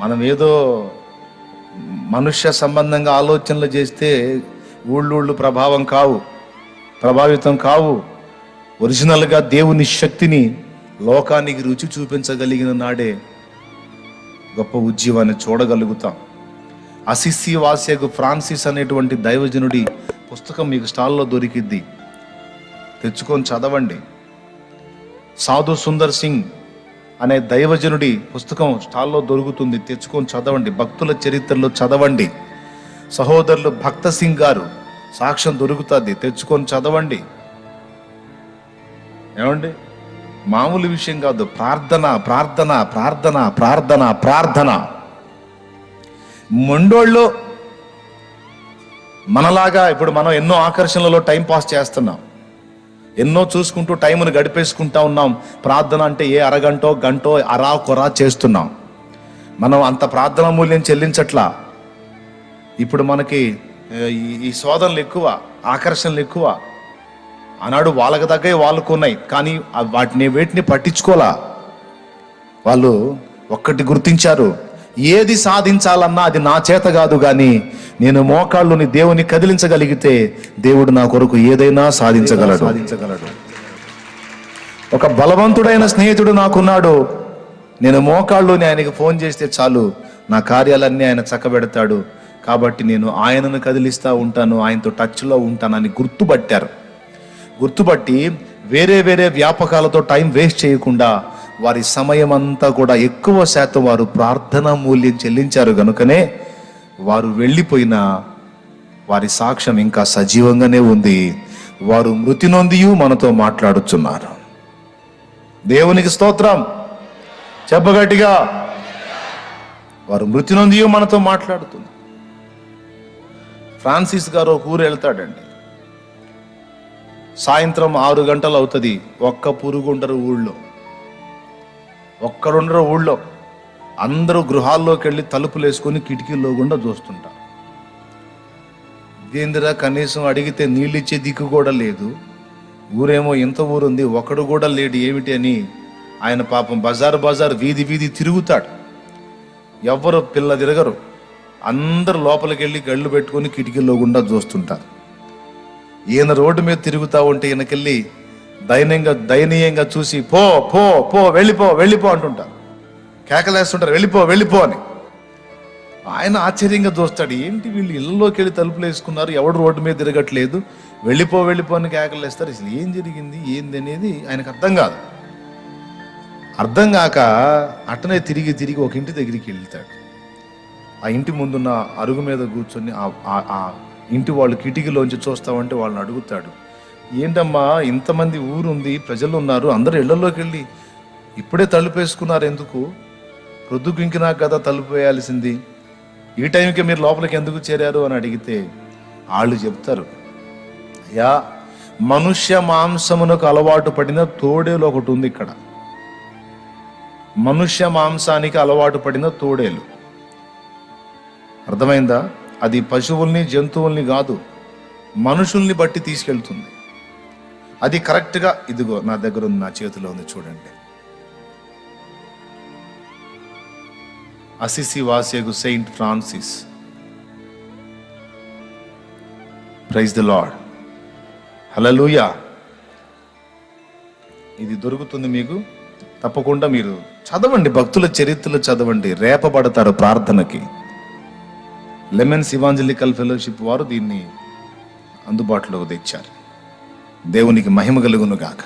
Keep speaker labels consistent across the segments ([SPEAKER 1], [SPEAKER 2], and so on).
[SPEAKER 1] మనం ఏదో మనుష్య సంబంధంగా ఆలోచనలు చేస్తే ఊళ్ళు ప్రభావితం కావు. ఒరిజినల్గా దేవుని శక్తిని లోకానికి రుచి చూపించగలిగిన నాడే గొప్ప ఉజ్జీవాన్ని చూడగలుగుతాం. అసిసి వాసియకు ఫ్రాన్సిస్ అనేటువంటి దైవజనుడి పుస్తకం మీకు స్టాల్లో దొరికిద్ది, తెచ్చుకొని చదవండి. సాధు సుందర్ సింగ్ అనే దైవజనుడి పుస్తకం స్టాల్లో దొరుకుతుంది, తెచ్చుకొని చదవండి. భక్తుల చరిత్రలో చదవండి. సహోదరులు భక్త సింగ్ గారు సాక్ష్యం దొరుకుతుంది, తెచ్చుకొని చదవండి. ఏమండి, మామూలు విషయం కాదు. ప్రార్థన ప్రార్థన ప్రార్థన ప్రార్థన ప్రార్థన. మొండోళ్ళు మనలాగా ఇప్పుడు మనం ఎన్నో ఆకర్షణలలో టైం పాస్ చేస్తున్నాం, ఎన్నో చూసుకుంటూ టైంను గడిపేసుకుంటా ఉన్నాం. ప్రార్థన అంటే ఏ అరగంటో గంటో అరా కొరా చేస్తున్నాం. మనం అంత ప్రార్థన మూల్యం చెల్లించట్లా. ఇప్పుడు మనకి ఈ శోధనలు ఎక్కువ, ఆకర్షణలు ఎక్కువ. ఆనాడు వాళ్ళకి తగ్గ వాళ్ళకు ఉన్నాయి, కానీ వేటిని పట్టించుకోలా. వాళ్ళు ఒక్కటి గుర్తించారు, ఏది సాధించాలన్నా అది నా చేత కాదు, కానీ నేను మోకాళ్ళుని దేవుని కదిలించగలిగితే దేవుడు నా కొరకు ఏదైనా సాధించగలడు. ఒక బలవంతుడైన స్నేహితుడు నాకున్నాడు. నేను మోకాళ్ళుని ఆయనకి ఫోన్ చేస్తే చాలు, నా కార్యాలన్నీ ఆయన చక్కబెడతాడు. కాబట్టి నేను ఆయనను కదిలిస్తూ ఉంటాను, ఆయనతో టచ్లో ఉంటానని గుర్తుపట్టి వేరే వ్యాపకాలతో టైం వేస్ట్ చేయకుండా వారి సమయం అంతా కూడా ఎక్కువ శాతం వారు ప్రార్థనా మూల్యం చెల్లించారు. కనుకనే వారు వెళ్ళిపోయిన వారి సాక్ష్యం ఇంకా సజీవంగానే ఉంది. వారు మృతి నొందియు మనతో మాట్లాడుతున్నారు. దేవునికి స్తోత్రం చెప్పగట్టిగా. వారు మృతి నొందియు మనతో మాట్లాడుతున్నారు. ఫ్రాన్సిస్ గారు ఒక ఊరు వెళ్తాడండి. సాయంత్రం 6 గంటలు అవుతుంది. ఒక్క పురుగుండరు ఊళ్ళో, ఒక్కరుండరు ఊళ్ళో. అందరూ గృహాల్లోకి వెళ్ళి తలుపులు వేసుకొని కిటికీల్లో గుండా చూస్తుంటారు. ఇదేందిరా, కనీసం అడిగితే నీళ్ళు ఇచ్చే దిక్కు కూడా లేదు, ఊరేమో ఇంత ఊరుంది, ఒకడు కూడా లేడు ఏమిటి అని ఆయన పాపం బజార్ వీధి తిరుగుతాడు. ఎవ్వరు పిల్ల తిరగరు, అందరు లోపలికి వెళ్ళి గళ్ళు పెట్టుకొని కిటికీల్లో గుండా చూస్తుంటారు. ఈయన రోడ్డు మీద తిరుగుతూ ఉంటే ఈయనకెళ్ళి దయనీయంగా చూసి పో పో పో వెళ్ళిపో అంటుంటారు, కేకలేస్తుంటారు వెళ్ళిపో అని. ఆయన ఆశ్చర్యంగా చూస్తాడు, ఏంటి వీళ్ళు ఇళ్ళలోకి వెళ్ళి తలుపులు వేసుకున్నారు, ఎవడు రోడ్డు మీద తిరగట్లేదు, వెళ్ళిపో అని కేకలేస్తారు. అసలు ఏం జరిగింది ఏంది అనేది ఆయనకు అర్థం కాక అట్టనే తిరిగి ఒక ఇంటి దగ్గరికి వెళ్తాడు. ఆ ఇంటి ముందున్న అరుగు మీద కూర్చొని ఆ ఇంటి వాళ్ళు కిటికీలోంచి చూస్తామంటే వాళ్ళని అడుగుతాడు, ఏంటమ్మా ఇంతమంది ఊరుంది, ప్రజలు ఉన్నారు, అందరూ ఇళ్లలోకి వెళ్ళి ఇప్పుడే తలుపు వేసుకున్నారు, ఎందుకు? ప్రొద్దుకు ఇంకినాక కదా తలుపు వేయాల్సింది, ఈ టైంకి మీరు లోపలికి ఎందుకు చేరారు అని అడిగితే వాళ్ళు చెప్తారు, అయ్యా మనుష్య మాంసమునకు అలవాటు పడిన తోడేలు ఒకటి ఉంది ఇక్కడ. మనుష్య మాంసానికి అలవాటు పడిన తోడేలు, అర్థమైందా? అది పశువుల్ని జంతువుల్ని కాదు, మనుషుల్ని బట్టి తీసుకెళ్తుంది. అది కరెక్ట్గా ఇదిగో నా దగ్గర ఉంది, నా చేతిలో ఉంది, చూడండి. అసిసి వాసియగు saint Francis. Praise the Lord, hallelujah. ఇది దొరుకుతుంది మీకు, తప్పకుండా మీరు చదవండి, భక్తుల చరిత్రలు చదవండి, రేపబడతారు ప్రార్థనకి. లెమన్స్ ఇవాంజలికల్ ఫెలోషిప్ వారు దీన్ని అందుబాటులోకి తెచ్చారు. దేవునికి మహిమ కలుగును గాక.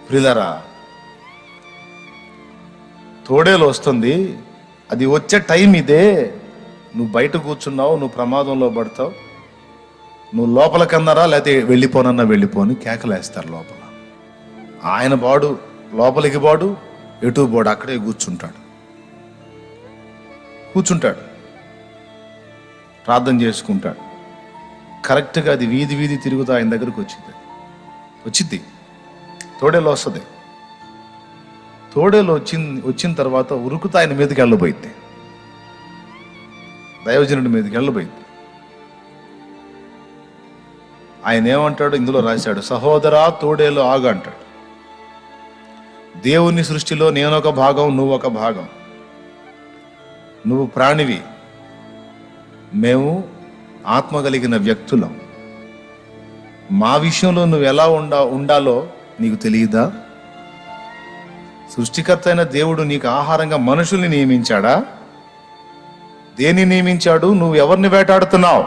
[SPEAKER 1] ప్రియులారా, తోడేలు వస్తుంది, అది వచ్చే టైం ఇదే. నువ్వు బయట కూర్చున్నావు, నువ్వు ప్రమాదంలో పడతావు, నువ్వు లోపలికన్నారా లేకపోతే వెళ్ళిపోనన్నా వెళ్ళిపోని కేకలేస్తారు లోపల. ఆయన బాడు లోపలికి బాడు, ఎటు బాడు, అక్కడే కూర్చుంటాడు. ప్రార్థన చేసుకుంటాడు. కరెక్ట్గా అది వీధి తిరుగుతూ ఆయన దగ్గరకు వచ్చింది. తోడేలు వస్తుంది. తోడేలు వచ్చిన తర్వాత ఉరుకుతా ఆయన మీదకి వెళ్ళబోయింది, దైవజనుడి మీదకి వెళ్ళబోయింది. ఆయన ఏమంటాడు, ఇందులో రాశాడు, సహోదరా తోడేలు ఆగు అంటాడు. దేవుని సృష్టిలో నేనొక భాగం, నువ్వు ఒక భాగం. నువ్వు ప్రాణివి, మేము ఆత్మ కలిగిన వ్యక్తులం. మా విషయంలో నువ్వు ఎలా ఉండాలో నీకు తెలియదా? సృష్టికర్త అయిన దేవుడు నీకు ఆహారంగా మనుషుల్ని నియమించాడా? దేన్ని నియమించాడు? నువ్వు ఎవరిని వేటాడుతున్నావు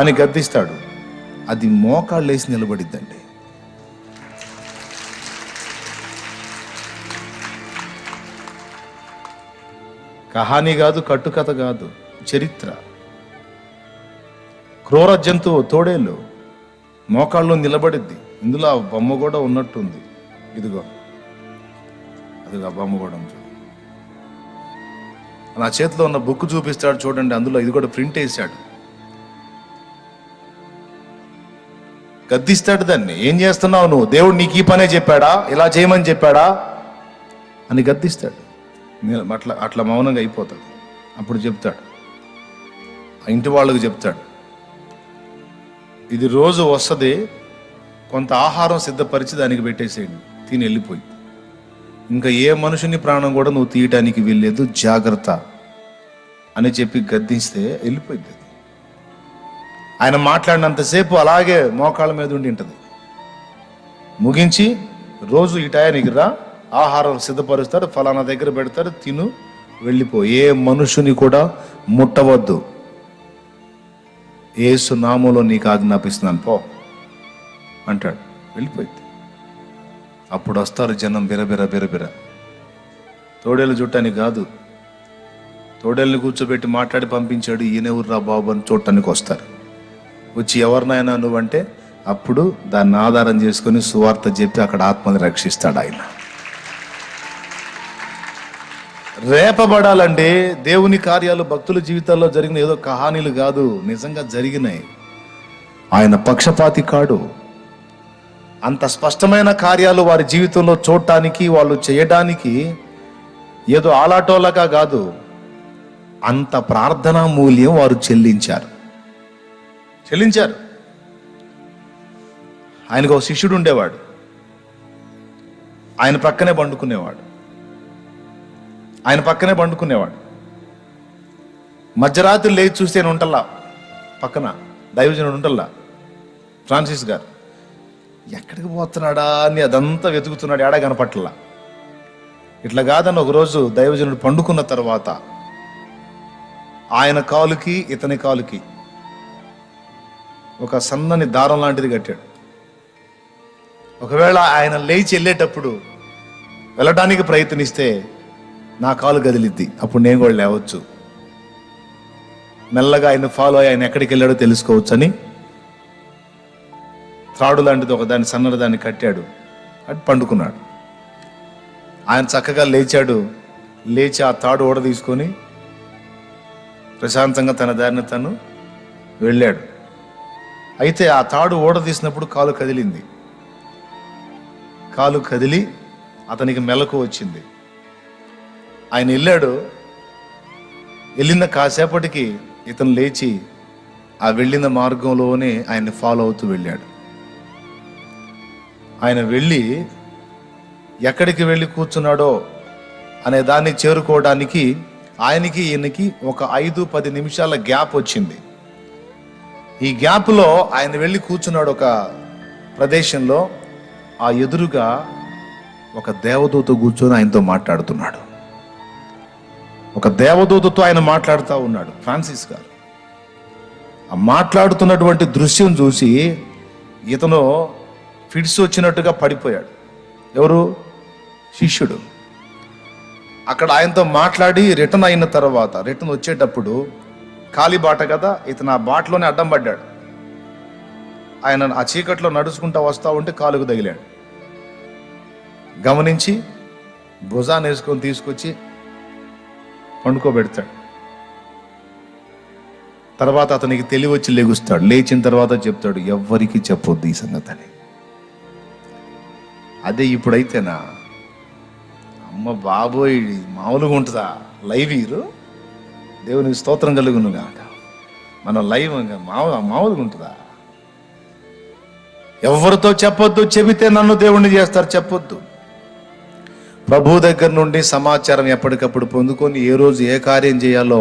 [SPEAKER 1] అని గద్దిస్తాడు. అది మోకాళ్ళేసి నిలబడిద్దండి. కహానీ కాదు, కట్టుకథ కాదు, చరిత్ర. క్రూర జంతువు తోడేళ్ళు మోకాళ్ళు నిలబడిద్ది. ఇందులో ఆ బొమ్మ కూడా ఉన్నట్టుంది. ఇదిగో అదిగో ఆ బొమ్మ కూడా ఉంది. నా చేతిలో ఉన్న బుక్ చూపిస్తాడు చూడండి, అందులో ఇది కూడా ప్రింట్ వేసాడు. గద్దిస్తాడు దాన్ని. ఏం చేస్తున్నావు నువ్వు? దేవుడు నీకు ఈ పనే చెప్పాడా? ఇలా చేయమని చెప్పాడా అని గద్దిస్తాడు. అట్లా మౌనంగా అయిపోతాడు. అప్పుడు చెప్తాడు, ఆ ఇంటి వాళ్ళకు చెప్తాడు, ఇది రోజు వస్తుంది, కొంత ఆహారం సిద్ధపరిచి దానికి పెట్టేసేయండి, తిని వెళ్ళిపోయి. ఇంకా ఏ మనుషుని ప్రాణం కూడా నువ్వు తీయటానికి వీల్లేదు, జాగ్రత్త అని చెప్పి గద్దిస్తే వెళ్ళిపోయింది. ఆయన మాట్లాడినంతసేపు అలాగే మోకాళ్ళ మీద ఉండి ఉంటుంది. ముగించి రోజు ఈ టయానికి రా, ఆహారం సిద్ధపరుస్తారు, ఫలానా దగ్గర పెడతారు, తిను, వెళ్ళిపో, ఏ మనుషుని కూడా ముట్టవద్దు, యేసు నామములో నీకు ఆజ్ఞాపిస్తున్నాను పో అంటాడు. వెళ్ళిపోయింది. అప్పుడు వస్తారు జనం బిరబిర బిరబిర. తోడేళ్ళు చుట్టానికి కాదు, తోడేళ్ళని కూర్చోబెట్టి మాట్లాడి పంపించాడు. ఈయనెవర్రా బాబు అని చూడటానికి వస్తారు. వచ్చి ఎవరినైనా నువ్వంటే అప్పుడు దాన్ని ఆధారం చేసుకొని సువార్త చెప్పి అక్కడ ఆత్మని రక్షిస్తాడు ఆయన. రేపబడాలంటే దేవుని కార్యాలు భక్తుల జీవితాల్లో జరిగిన ఏదో కహానీలు కాదు, నిజంగా జరిగినాయి. ఆయన పక్షపాతి కాడు. అంత స్పష్టమైన కార్యాలు వారి జీవితంలో చూడటానికి, వాళ్ళు చేయడానికి ఏదో ఆలాటోలాగా కాదు, అంత ప్రార్థనా మూల్యం వారు చెల్లించారు. ఆయనకు ఒక శిష్యుడు ఉండేవాడు. ఆయన పక్కనే పండుకునేవాడు. మధ్యరాత్రి లేచి చూస్తే ఉంటల్లా, పక్కన దైవజనుడు ఉంటల్లా, ఫ్రాన్సిస్ గారు. ఎక్కడికి పోతున్నాడా అని అదంతా వెతుకుతున్నాడు, ఏడా కనపట్లా. ఇట్లా కాదని ఒకరోజు దైవజనుడు పండుకున్న తర్వాత ఆయన కాలుకి ఇతని కాలుకి ఒక సన్నని దారం లాంటిది కట్టాడు. ఒకవేళ ఆయన లేచి వెళ్ళేటప్పుడు వెళ్ళడానికి ప్రయత్నిస్తే నా కాలు కదిలిద్ది, అప్పుడు నేను కూడా లేవచ్చు, మెల్లగా ఆయన ఫాలో అయ్యి ఆయన ఎక్కడికి వెళ్ళాడో తెలుసుకోవచ్చు అని త్రాడు లాంటిది ఒక దాన్ని సన్నని దాన్ని కట్టాడు. అటు పండుకున్నాడు. ఆయన చక్కగా లేచి ఆ తాడు ఓడ తీసుకొని ప్రశాంతంగా తన దారిని తను వెళ్ళాడు. అయితే ఆ తాడు ఓడ తీసినప్పుడు కాలు కదిలి అతనికి మెలకు వచ్చింది. ఆయన వెళ్ళిన కాసేపటికి ఇతను లేచి ఆ వెళ్ళిన మార్గంలోనే ఆయన్ని ఫాలో అవుతూ వెళ్ళాడు. ఆయన ఎక్కడికి వెళ్ళి కూర్చున్నాడో అనే దాన్ని చేరుకోవడానికి ఆయనకి ఈయనకి ఒక 5-10 నిమిషాల గ్యాప్ వచ్చింది. ఈ గ్యాప్లో ఆయన వెళ్ళి కూర్చున్నాడు ఒక ప్రదేశంలో. ఆ ఎదురుగా ఒక దేవదూత కూర్చొని ఆయనతో మాట్లాడుతున్నాడు. ఒక దేవదూతతో ఆయన మాట్లాడుతూ ఉన్నాడు ఫ్రాన్సిస్ గారు. ఆ మాట్లాడుతున్నటువంటి దృశ్యం చూసి ఇతను ఫిట్స్ వచ్చినట్టుగా పడిపోయాడు. ఎవరు? శిష్యుడు. అక్కడ ఆయనతో మాట్లాడి రిటర్న్ వచ్చేటప్పుడు ఖాళీ బాట కదా, ఇతను ఆ బాటలోనే అడ్డం పడ్డాడు. ఆయన ఆ చీకట్లో నడుచుకుంటూ వస్తూ ఉంటే కాలుకు తగిలాడు. గమనించి భుజాన్ని వేసుకొని తీసుకొచ్చి పండుకోబెడతాడు. తర్వాత అతనికి తెలివచ్చి లెగుస్తాడు. లేచిన తర్వాత చెప్తాడు, ఎవ్వరికి చెప్పొద్దు ఈ సంగతి. అదే ఇప్పుడైతేనా అమ్మ బాబోయ్ మామూలుగా ఉంటుందా? లైవ్ హీరో దేవునికి స్తోత్రం కలుగును కాక. మన లైవ్ మామూలుగా ఉంటుందా? ఎవరితో చెప్పొద్దు, చెబితే నన్ను దేవుణ్ణి చేస్తారు, చెప్పొద్దు. ప్రభు దగ్గర నుండి సమాచారం ఎప్పటికప్పుడు పొందుకొని ఏ రోజు ఏ కార్యం చేయాలో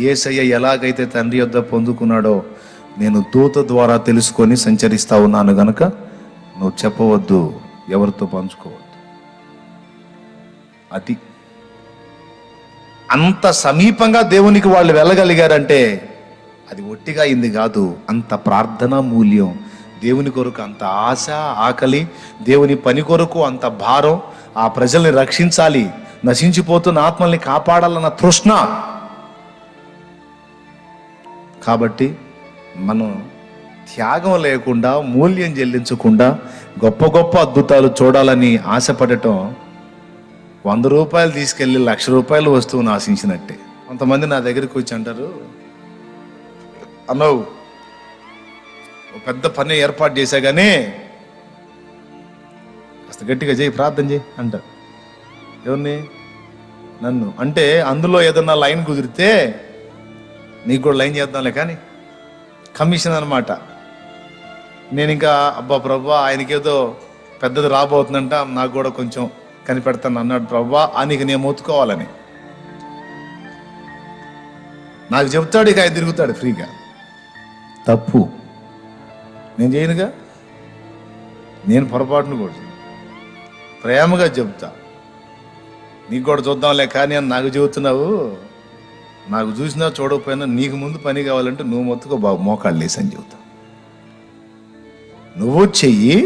[SPEAKER 1] యేసయ్య ఎలాగైతే తండ్రి యొద్ద పొందుకున్నాడో నేను దూత ద్వారా తెలుసుకొని సంచరిస్తా ఉన్నాను గనుక నువ్వు చెప్పవద్దు, ఎవరితో పంచుకోవద్దు. అది అంత సమీపంగా దేవునికి వాళ్ళు వెళ్ళగలిగారంటే అది ఒట్టిగా అయింది కాదు, అంత ప్రార్థనా మూల్యం, దేవుని కొరకు అంత ఆశ ఆకలి, దేవుని పని కొరకు అంత భారం, ఆ ప్రజల్ని రక్షించాలి, నశించిపోతున్న ఆత్మల్ని కాపాడాలన్న తృష్ణ. కాబట్టి మనం త్యాగం లేకుండా, మూల్యం చెల్లించకుండా గొప్ప గొప్ప అద్భుతాలు చూడాలని ఆశపడటం 100 రూపాయలు తీసుకెళ్ళి 1,00,000 రూపాయలు వస్తువును ఆశించినట్టే. కొంతమంది నా దగ్గరికి వచ్చి అంటారు, అన్నవు ఒక పెద్ద పని ఏర్పాటు చేశా కానీ కాస్త గట్టిగా చేయి, ప్రార్థన చేయి అంటారు. ఎవరిని? నన్ను. అంటే అందులో ఏదన్నా లైన్ కుదిరితే నీకు కూడా లైన్ చేద్దాంలే కానీ కమిషన్ అనమాట. నేను ఇంకా అబ్బా ప్రభా ఆయనకేదో పెద్దది రాబోతుందంట, నాకు కూడా కొంచెం కనిపెడతాను అన్నాడు ప్రభా అని నేను మొత్తుకోవాలని నాకు చెప్తాడు. ఇక ఆయన తిరుగుతాడు ఫ్రీగా. తప్పు. నేను చేయనుగా, నేను పొరపాటును కూడా ప్రేమగా చెప్తా. నీకు కూడా చూద్దాంలే కానీ అని నాకు చెబుతున్నావు. నాకు చూసినా చూడకపోయినా నీకు ముందు పని కావాలంటే నువ్వు మొత్తుకో బాబు, మోకాళ్ళు లేసని చెబుతా. నువ్వు చెయ్యి,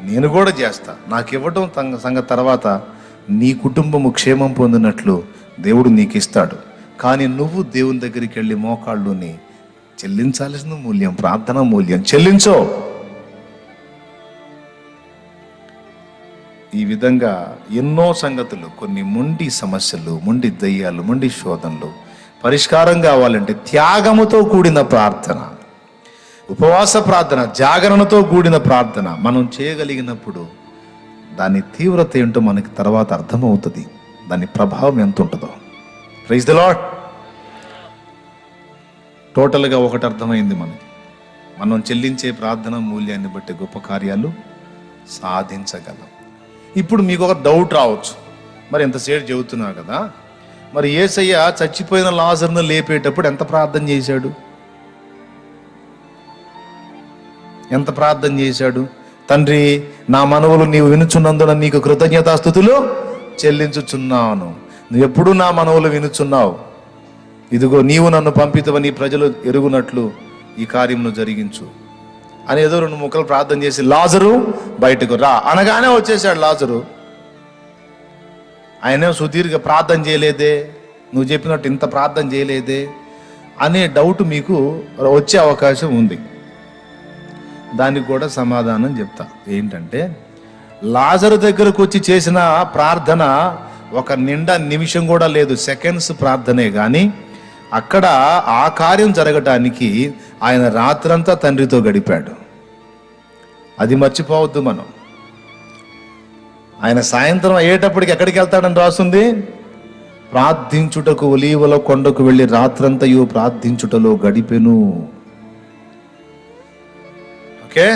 [SPEAKER 1] నేను కూడా చేస్తా. నాకు ఇవ్వటం సంగతి తర్వాత నీ కుటుంబము క్షేమం పొందినట్లు దేవుడు నీకు ఇస్తాడు. కానీ నువ్వు దేవుని దగ్గరికి వెళ్ళి మోకాళ్ళుని చెల్లించాల్సిన మూల్యం, ప్రార్థన మూల్యం చెల్లించో. ఈ విధంగా ఎన్నో సంగతులు, కొన్ని మొండి సమస్యలు, మొండి దయ్యాలు, మొండి శోధనలు పరిష్కారం కావాలంటే త్యాగముతో కూడిన ప్రార్థన, ఉపవాస ప్రార్థన, జాగరణతో కూడిన ప్రార్థన మనం చేయగలిగినప్పుడు దాని తీవ్రత ఏంటో మనకి తర్వాత అర్థమవుతుంది, దాని ప్రభావం ఎంత ఉంటుందో. Praise the Lord. టోటల్గా ఒకటి అర్థమైంది మనకి, మనం చెల్లించే ప్రార్థన మూల్యాన్ని బట్టి గొప్ప కార్యాలు సాధించగలం. ఇప్పుడు మీకు ఒక డౌట్ రావచ్చు, మరి ఎంతసేపు చెబుతున్నా కదా, మరి యేసయ్య చచ్చిపోయిన లాజరును లేపేటప్పుడు ఎంత ప్రార్థన చేశాడు? ఎంత ప్రార్థన చేశాడు? తండ్రి, నా మనవులు నీవు వినుచున్నందున నీకు కృతజ్ఞతాస్తుతులు చెల్లించుచున్నాను. నువ్వు ఎప్పుడు నా మనవులు వినుచున్నావు. ఇదిగో నీవు నన్ను పంపితవని ప్రజలు ఎరుగునట్లు ఈ కార్యమును జరిగించు అని ఏదో 2 ముక్కలు ప్రార్థన చేసి లాజరు బయటకు రా అనగానే వచ్చేసాడు లాజరు. ఆయనే సుదీర్ఘ ప్రార్థన చేయలేదే, నువ్వు చెప్పినట్టు ఇంత ప్రార్థన చేయలేదే అనే డౌట్ మీకు వచ్చే అవకాశం ఉంది. దానికి కూడా సమాధానం చెప్తా. ఏంటంటే, లాజరు దగ్గరకు వచ్చి చేసిన ప్రార్థన ఒక నిండా నిమిషం కూడా లేదు, సెకండ్స్ ప్రార్థనే. కానీ అక్కడ ఆ కార్యం జరగటానికి ఆయన రాత్రంతా తండ్రితో గడిపాడు. అది మర్చిపోవద్దు మనం. ఆయన సాయంత్రం అయ్యేటప్పటికి ఎక్కడికి వెళ్తాడని రాస్తుంది? ప్రార్థించుటకు ఒలీవల కొండకు వెళ్ళి రాత్రంతయు ప్రార్థించుటలో గడిపెను. ఓకే,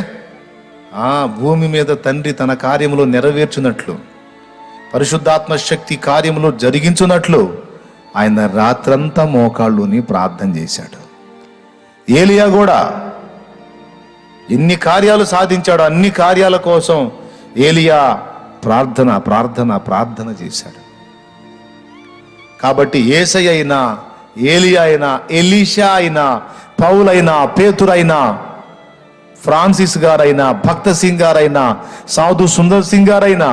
[SPEAKER 1] ఆ భూమి మీద తండ్రి తన కార్యములు నెరవేర్చున్నట్లు, పరిశుద్ధాత్మ శక్తి కార్యములు జరిగించున్నట్లు ఆయన రాత్రంతా మోకాళ్ళుని ప్రార్థన చేశాడు. ఏలియా కూడా ఎన్ని కార్యాలు సాధించాడు, అన్ని కార్యాల కోసం ఏలియా ప్రార్థన ప్రార్థన ప్రార్థన చేశాడు. కాబట్టి యేసయ్య అయినా, ఏలియా అయినా, ఎలీషా అయినా, పౌలైనా, పేతురైనా, ఫ్రాన్సిస్ గారైనా, భక్త సింగ్ గారైనా, సాధు సుందర్ సింగ్ గారైనా,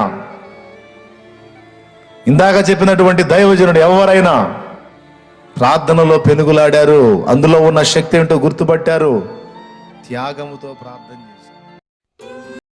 [SPEAKER 1] ఇందాక చెప్పినటువంటి దైవజనుడు ఎవరైనా ప్రార్థనలో పెనుగులాడారు. అందులో ఉన్న శక్తి ఏంటో గుర్తుపట్టారు, త్యాగముతో ప్రార్థన చేశారు.